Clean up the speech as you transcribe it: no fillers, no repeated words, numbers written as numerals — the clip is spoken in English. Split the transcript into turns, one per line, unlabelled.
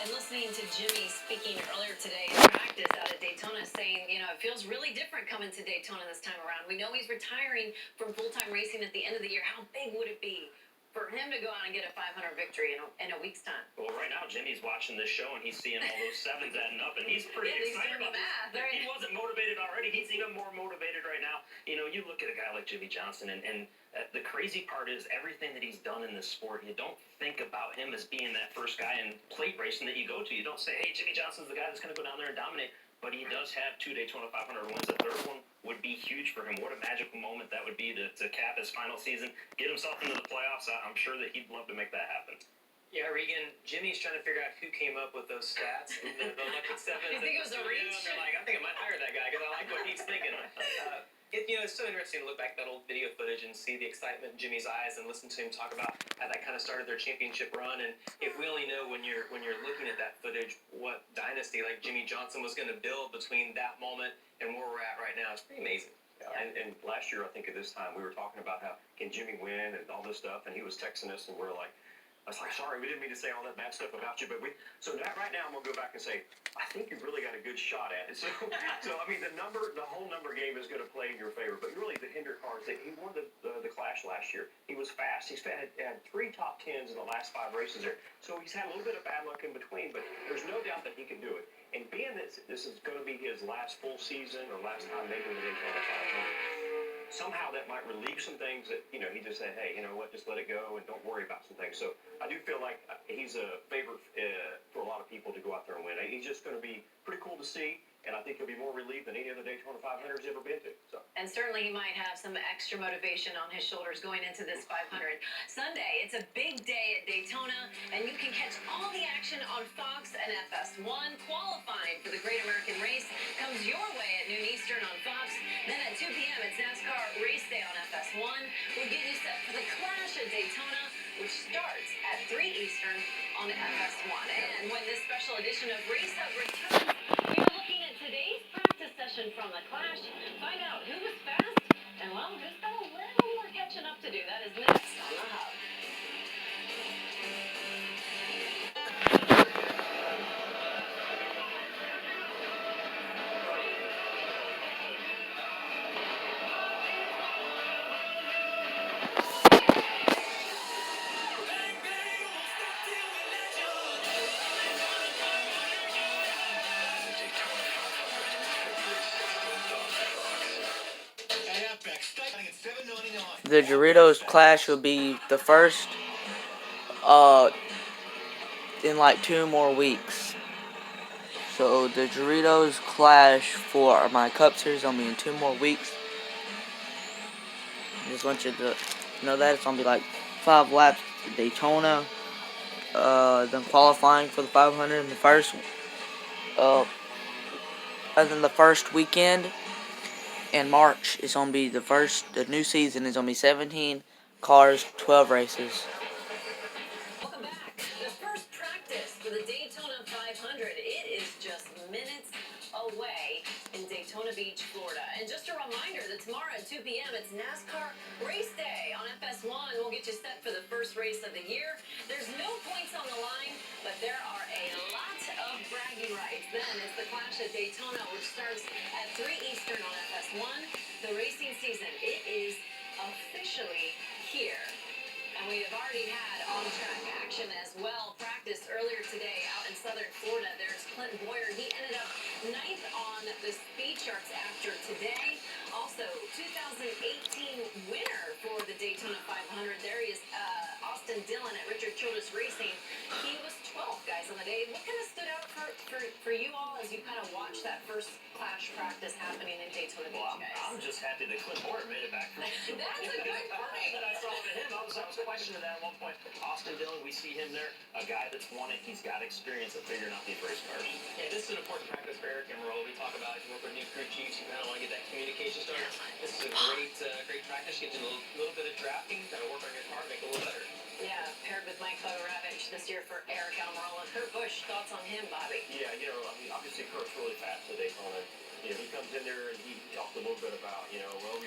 And listening to Jimmy speaking earlier today in practice out at Daytona saying, it feels really different coming to Daytona this time around. We know he's retiring from full-time racing at the end of the year. How big would it be for him to go out and get a 500 victory in a week's time?
Well, right now, Jimmy's watching this show, and he's seeing all those sevens adding up, and he's pretty excited about this.
Right?
He wasn't motivated already. He's even more motivated right now. You look at a guy like Jimmy Johnson, and the crazy part is everything that he's done in this sport, you don't think about him as being that first guy in plate racing that you go to. You don't say, hey, Jimmy Johnson's the guy that's going to go down there and dominate. But he does have 2 Daytona 500 wins. The third one would be huge for him. What a magical moment that would be to cap his final season, get himself into the playoffs. I'm sure that he'd love to make that happen.
Yeah, Regan, Jimmy's trying to figure out who came up with those stats, the lucky sevens.
You think it was a reach?
They're like, I think I might hire that guy because I like what he's thinking. It's so interesting to look back at that old video footage and see the excitement in Jimmy's eyes and listen to him talk about how that kind of started their championship run. And if we only know when you're looking at that footage what dynasty like Jimmy Johnson was going to build between that moment and where we're at right now, it's pretty amazing.
Yeah. And last year, I think at this time, we were talking about how can Jimmy win and all this stuff, and he was texting us, and we're like, I was like, sorry, we didn't mean to say all that bad stuff about you, but so right now I'm gonna go back and say, I think you really got a good shot at it. So I mean, the whole number game is gonna play in your favor, but really the Hinder cars, he won the Clash last year. He was fast. He's had 3 top 10s in the last 5 races there. So he's had a little bit of bad luck in between, but there's no doubt that he can do it. And being that this is going to be his last full season or last time making the Daytona 500, somehow that might relieve some things that, he just said, hey, you know what, just let it go and don't worry about some things. So I do feel like he's a favorite for a lot of people to go out there and win. He's just going to be pretty cool to see, and I think he'll be more relieved than any other Daytona 500 he's ever been to. So.
And certainly he might have some extra motivation on his shoulders going into this 500. Sunday, it's a big day at Daytona, and you can catch all the action on Fox and FS1. Qualifying for the Great American Race comes your way at noon Eastern on Fox. Then at 2 p.m., it's NASCAR Race Day on FS1. We'll get you set for the Clash at Daytona, which starts at 3 Eastern on FS1. And when this special edition of Race Hub returns, we are looking at today's practice session from the Clash. Find out who was fast and, well, who's got a little more catching up to do. That is next on the Hub.
The Doritos Clash will be the first in like 2 more weeks. So the Doritos Clash for my Cup Series will be in 2 more weeks. Just want you to know that it's gonna be like 5 laps to Daytona, then qualifying for the 500 in the first, and then the first weekend in March is gonna be the new season is gonna be 17 cars, 12 races.
Welcome back. The first practice for the Daytona 500. It is just minutes away in Daytona Beach, Florida. And just a reminder that tomorrow at 2 p.m. it's NASCAR Race Day on FS1. We'll get you set for the first race of the year. There's no points on the line, but there are a lot of bragging rights. Then it's the Clash at Daytona, which starts at 3 Eastern on FS1. The racing season, it is officially here. And we have already had on-track action as well. Practice earlier today out in southern Florida. There's Clinton Boyer. He ended up 9th on the speed charts after today. Also, 2018 winner for the Daytona 500. There he is, Austin Dillon at Richard Childress Racing. He was 12th, guys, on the day. What kind of stood out for you all as you kind of watched that first Clash practice happening in Daytona Beach, guys?
I'm just happy that Clinton Boyer made it back from
That's a good point.
that I saw to him. I was questioning that at one point. Austin Dillon, we see him there, a guy that's won it. He's got experience at figuring out these race cars.
Yeah, this is an important practice for Eric and Marola. We talk about if you work with new crew chiefs, you kind of want to get that communication started. This is a great practice. Get you a little bit of drafting, kind of work on your car, make it a little better.
Yeah, paired with Mike Ravitch this year for Eric Almirola. Kurt Busch, thoughts on him, Bobby?
Yeah, I mean, obviously Kurt's really fast at Daytona. He comes in there and he talked a little bit about, well, we've